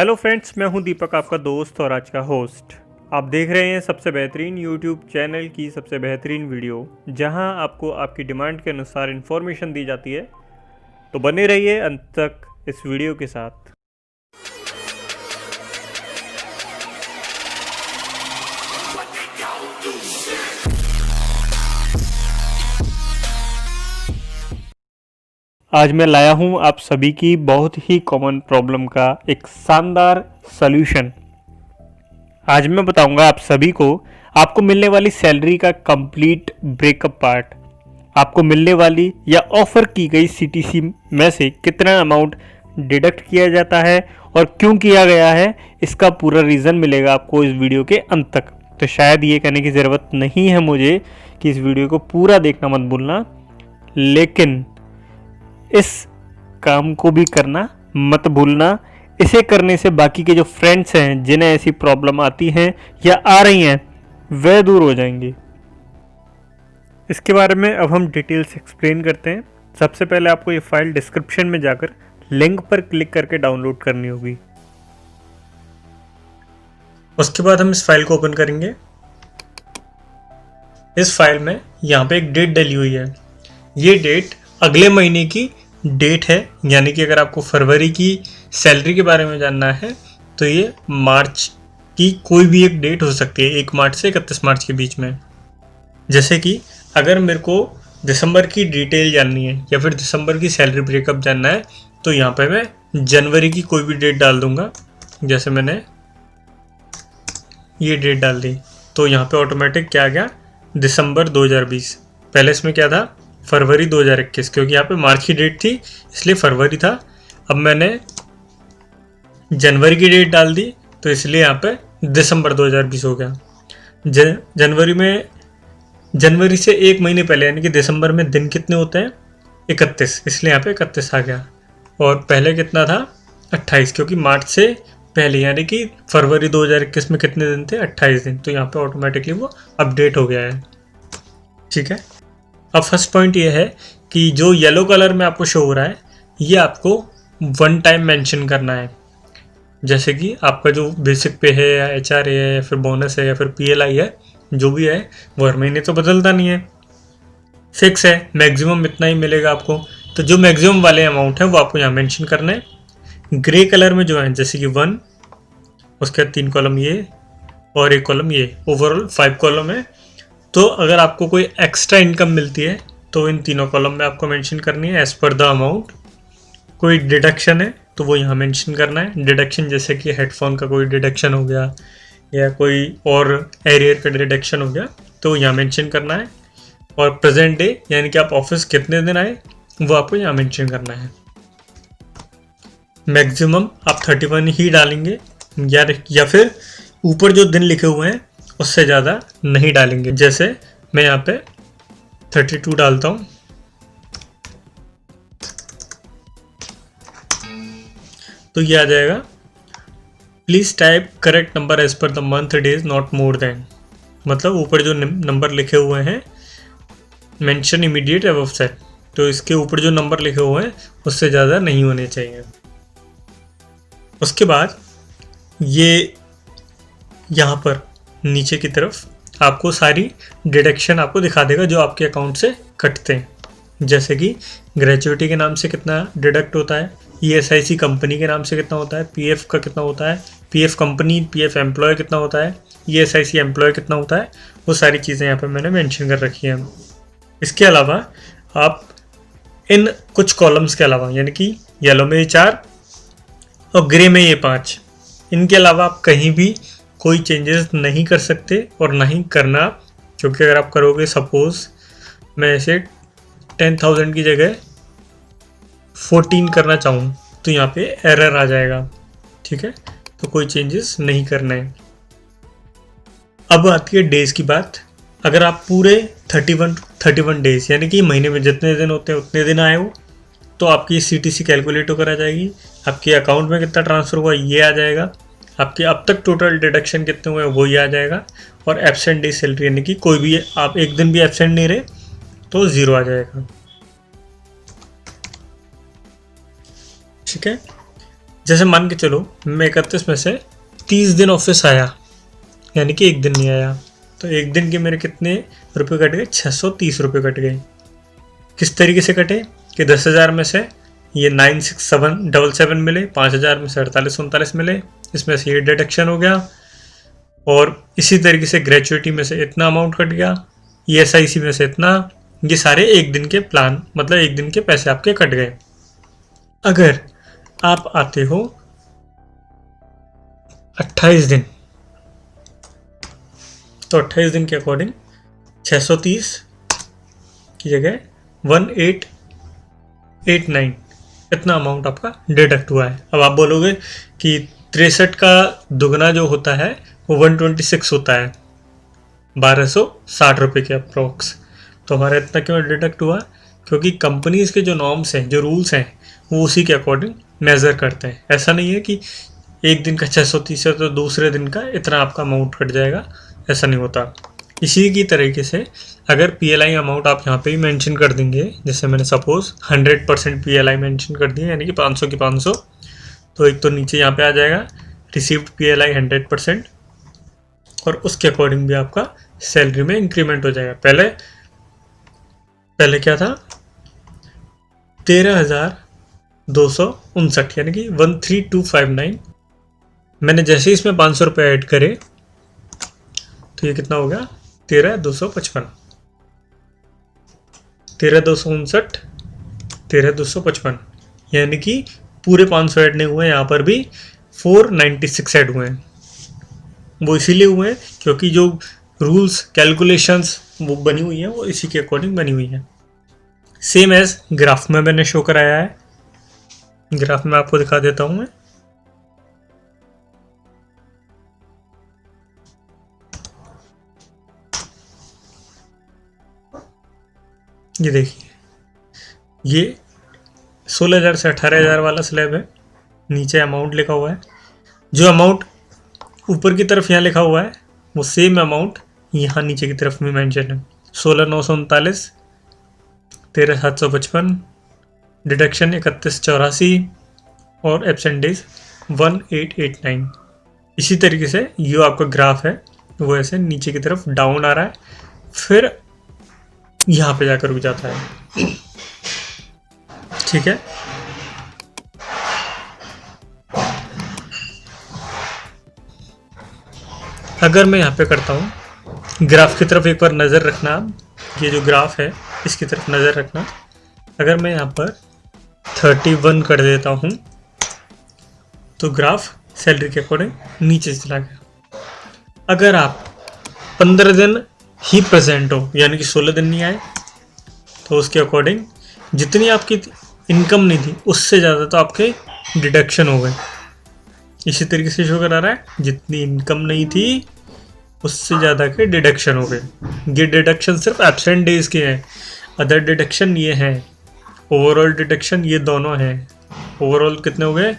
Hello friends, मैं हूं दीपक, आपका दोस्त और आज का होस्ट। आप देख रहे हैं सबसे बेहतरीन यूट्यूब चैनल की सबसे बेहतरीन वीडियो, जहां आपको आपकी डिमांड के अनुसार इन्फॉर्मेशन दी जाती है। तो बने रहिए अंत तक इस वीडियो के साथ। आज मैं लाया हूं आप सभी की बहुत ही कॉमन प्रॉब्लम का एक शानदार सॉल्यूशन। आज मैं बताऊंगा आप सभी को आपको मिलने वाली सैलरी का कंप्लीट ब्रेकअप पार्ट, आपको मिलने वाली या ऑफर की गई सीटीसी में से कितना अमाउंट डिडक्ट किया जाता है और क्यों किया गया है, इसका पूरा रीज़न मिलेगा आपको इस वीडियो के अंत तक। तो शायद ये कहने की ज़रूरत नहीं है मुझे कि इस वीडियो को पूरा देखना मत भूलना, लेकिन इस काम को भी करना मत भूलना। इसे करने से बाकी के जो फ्रेंड्स हैं जिन्हें ऐसी प्रॉब्लम आती हैं या आ रही हैं, वे दूर हो जाएंगी। इसके बारे में अब हम डिटेल्स एक्सप्लेन करते हैं। सबसे पहले आपको ये फाइल डिस्क्रिप्शन में जाकर लिंक पर क्लिक करके डाउनलोड करनी होगी। उसके बाद हम इस फाइल को ओपन करेंगे। इस फाइल में यहाँ पे एक डेट डली हुई है। ये डेट अगले महीने की डेट है, यानी कि अगर आपको फरवरी की सैलरी के बारे में जानना है तो ये मार्च की कोई भी एक डेट हो सकती है, 1 मार्च से 31 मार्च के बीच में। जैसे कि अगर मेरे को दिसंबर की डिटेल जाननी है या फिर दिसंबर की सैलरी ब्रेकअप जानना है तो यहाँ पे मैं जनवरी की कोई भी डेट डाल दूंगा। जैसे मैंने ये डेट डाल दी तो यहाँ पे ऑटोमेटिक क्या आ गया, दिसंबर 2020। पहले इसमें क्या था, फरवरी 2021, क्योंकि यहाँ पे मार्च की डेट थी इसलिए फरवरी था। अब मैंने जनवरी की डेट डाल दी तो इसलिए यहाँ पे दिसंबर 2020 हो गया। जनवरी से 1 महीने पहले यानी कि दिसंबर में दिन कितने होते हैं, 31, इसलिए यहाँ पे 31 आ गया। और पहले कितना था, 28, क्योंकि मार्च से पहले यानी कि फरवरी 2021 में कितने दिन थे, 28 दिन। तो यहाँ पे ऑटोमेटिकली वो अपडेट हो गया है। ठीक है, अब फर्स्ट पॉइंट ये है कि जो येलो कलर में आपको शो हो रहा है ये आपको 1 टाइम मेंशन करना है। जैसे कि आपका जो बेसिक पे है या एचआरए है या फिर बोनस है या फिर पीएलआई है, जो भी है वो हर महीने तो बदलता नहीं है, फिक्स है, मैक्सिमम इतना ही मिलेगा आपको। तो जो मैक्सिमम वाले अमाउंट है वो आपको यहाँ मेंशन करना है। ग्रे कलर में जो है जैसे कि 1, उसके बाद 3 कॉलम ये और 1 कॉलम ये, ओवरऑल 5 कॉलम है। तो अगर आपको कोई एक्स्ट्रा इनकम मिलती है तो इन तीनों कॉलम में आपको मेंशन करनी है एज पर द अमाउंट। कोई डिडक्शन है तो वो यहाँ मेंशन करना है। डिडक्शन जैसे कि हेडफोन का कोई डिडक्शन हो गया या कोई और एरियर का डिडक्शन हो गया तो यहाँ मेंशन करना है। और प्रेजेंट डे यानी कि आप ऑफिस कितने दिन आए वो आपको यहाँ मेंशन करना है। मैक्सिमम आप 31 ही डालेंगे या फिर ऊपर जो दिन लिखे हुए हैं उससे ज़्यादा नहीं डालेंगे। जैसे मैं यहाँ पे 32 डालता हूँ तो ये आ जाएगा, please type correct number as per the month days not more than. मतलब ऊपर जो नंबर लिखे हुए हैं मेंशन इमीडिएट अबव सेट, तो इसके ऊपर जो नंबर लिखे हुए हैं उससे ज़्यादा नहीं होने चाहिए। उसके बाद ये यहाँ पर नीचे की तरफ आपको सारी डिडक्शन आपको दिखा देगा जो आपके अकाउंट से कटते हैं। जैसे कि ग्रेजुएटी के नाम से कितना डिडक्ट होता है, ईएसआईसी कंपनी के नाम से कितना होता है, पीएफ का कितना होता है, पीएफ कंपनी पीएफ एम्प्लॉय कितना होता है, ईएसआईसी एम्प्लॉय कितना होता है, वो सारी चीज़ें यहाँ पे मैंने मेंशन कर रखी हैं। इसके अलावा आप इन कुछ कॉलम्स के अलावा यानी कि येलो में ये 4 और ग्रे में ये 5, इनके अलावा आप कहीं भी कोई चेंजेस नहीं कर सकते और नहीं करना, क्योंकि अगर आप करोगे, सपोज मैं ऐसे 10,000 की जगह 14 करना चाहूँ तो यहाँ पे एरर आ जाएगा। ठीक है, तो कोई चेंजेस नहीं करना है। अब आती है डेज की बात। अगर आप पूरे 31 डेज यानी कि महीने में जितने दिन होते हैं उतने दिन आए हो तो आपकी सीटीसी कैलकुलेट होकर आ जाएगी। आपके अकाउंट में कितना ट्रांसफ़र हुआ ये आ जाएगा, आपके अब तक टोटल डिडक्शन कितने हुए वो ही आ जाएगा, और एब्सेंट डे सैलरी यानी कि कोई भी आप एक दिन भी एब्सेंट नहीं रहे तो 0 आ जाएगा। ठीक है, जैसे मान के चलो मैं 31 में से 30 दिन ऑफिस आया, यानी कि एक दिन नहीं आया, तो एक दिन के मेरे कितने रुपए कट गए? 630 रुपये कट गए। किस तरीके से कटे कि 10,000 में से ये 96777 मिले, 5,000 में से 4839 मिले, इसमें से ये डिडक्शन हो गया, और इसी तरीके से ग्रेचुइटी में से इतना अमाउंट कट गया, ESIC में से इतना। ये सारे एक दिन के प्लान, मतलब एक दिन के पैसे आपके कट गए। अगर आप आते हो 28 दिन, तो 28 दिन के अकॉर्डिंग 630 की जगह 1889 इतना अमाउंट आपका डिडक्ट हुआ है। अब आप बोलोगे कि 63 का दुगना जो होता है वो 126 होता है, 1260 रुपये के अप्रोक्स। तो हमारा इतना क्यों डिडक्ट हुआ? क्योंकि कंपनीज के जो नॉर्म्स हैं, जो रूल्स हैं, वो उसी के अकॉर्डिंग मेज़र करते हैं। ऐसा नहीं है कि एक दिन का 630 है तो दूसरे दिन का इतना आपका अमाउंट कट जाएगा, ऐसा नहीं होता। इसी की तरीके से अगर PLI अमाउंट आप यहाँ पे ही मेंशन कर देंगे, जैसे मैंने सपोज 100% PLI मेंशन कर दिया, यानी कि 500 की 500, तो एक तो नीचे यहाँ पे आ जाएगा रिसीव्ड PLI 100%, और उसके अकॉर्डिंग भी आपका सैलरी में इंक्रीमेंट हो जाएगा। पहले क्या था? 13,259 यानी कि 13,259। मैंने जैसे ही इसमें 500 रुपये ऐड करे तो ये कितना हो गया? 13,255, 13,259, 13,255, यानी कि पूरे 500 ऐड नहीं हुए, यहाँ पर भी 496 ऐड हुए हैं। वो इसीलिए हुए हैं क्योंकि जो रूल्स कैलकुलेशंस वो बनी हुई हैं वो इसी के अकॉर्डिंग बनी हुई हैं। सेम एज ग्राफ में मैंने शो कराया है, ग्राफ में आपको दिखा देता हूँ मैं। ये देखिए, ये 16,000 से 18,000 वाला स्लैब है, नीचे अमाउंट लिखा हुआ है। जो अमाउंट ऊपर की तरफ यहाँ लिखा हुआ है वो सेम अमाउंट यहाँ नीचे की तरफ में मेंशन है। 16,939, 13,755, डिडक्शन 31,84 और एब्सेंट डेज 1889। इसी तरीके से ये आपका ग्राफ है वो ऐसे नीचे की तरफ डाउन आ रहा है, फिर यहाँ पे जाकर रुक जाता है। ठीक है, अगर मैं यहाँ पे करता हूँ, ग्राफ की तरफ एक बार नज़र रखना, ये जो ग्राफ है इसकी तरफ नज़र रखना। अगर मैं यहाँ पर 31 कर देता हूँ तो ग्राफ सैलरी के अकॉर्डिंग नीचे चला गया। अगर आप 15 दिन ही प्रेजेंट हो, यानी कि 16 दिन नहीं आए, तो उसके अकॉर्डिंग जितनी आपकी इनकम नहीं थी उससे ज़्यादा तो आपके डिडक्शन हो गए। इसी तरीके से शो करा रहा है, जितनी इनकम नहीं थी उससे ज़्यादा के डिडक्शन हो गए। ये डिडक्शन सिर्फ एब्सेंट डेज के हैं, अदर डिडक्शन ये हैं, ओवरऑल डिडक्शन ये दोनों हैं। ओवरऑल कितने हो गए?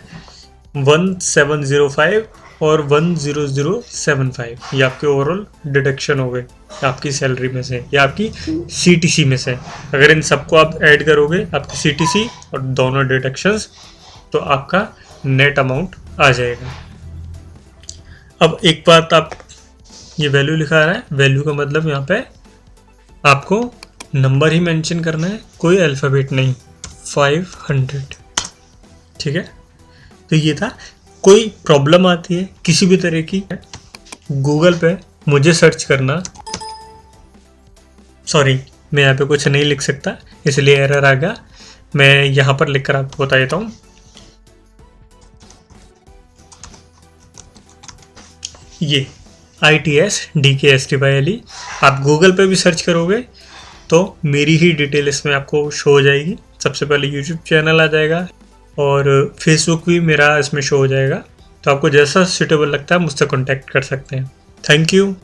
1705 और 10075, ये आपके ओवरऑल डिडक्शन हो गए आपकी सैलरी में से या आपकी CTC में से। अगर इन सबको आप ऐड करोगे, आपकी CTC और दोनों डिडक्शंस, तो आपका नेट अमाउंट आ जाएगा। अब एक बात, आप ये वैल्यू लिखा रहा है, वैल्यू का मतलब यहाँ पे आपको नंबर ही मेंशन करना है, कोई अल्फ़ाबेट नहीं, 500। ठीक है, तो ये था। कोई प्रॉब्लम आती है किसी भी तरह की, गूगल पे मुझे सर्च करना। सॉरी, मैं यहाँ पे कुछ नहीं लिख सकता इसलिए एरर आ गया। मैं यहाँ पर लिख कर आपको बता देता हूँ। ये ITS DKSTYLE आप गूगल पे भी सर्च करोगे तो मेरी ही डिटेल इसमें आपको शो हो जाएगी। सबसे पहले यूट्यूब चैनल आ जाएगा और फेसबुक भी मेरा इसमें शो हो जाएगा। तो आपको जैसा सूटेबल लगता है मुझसे कॉन्टैक्ट कर सकते हैं। Thank you.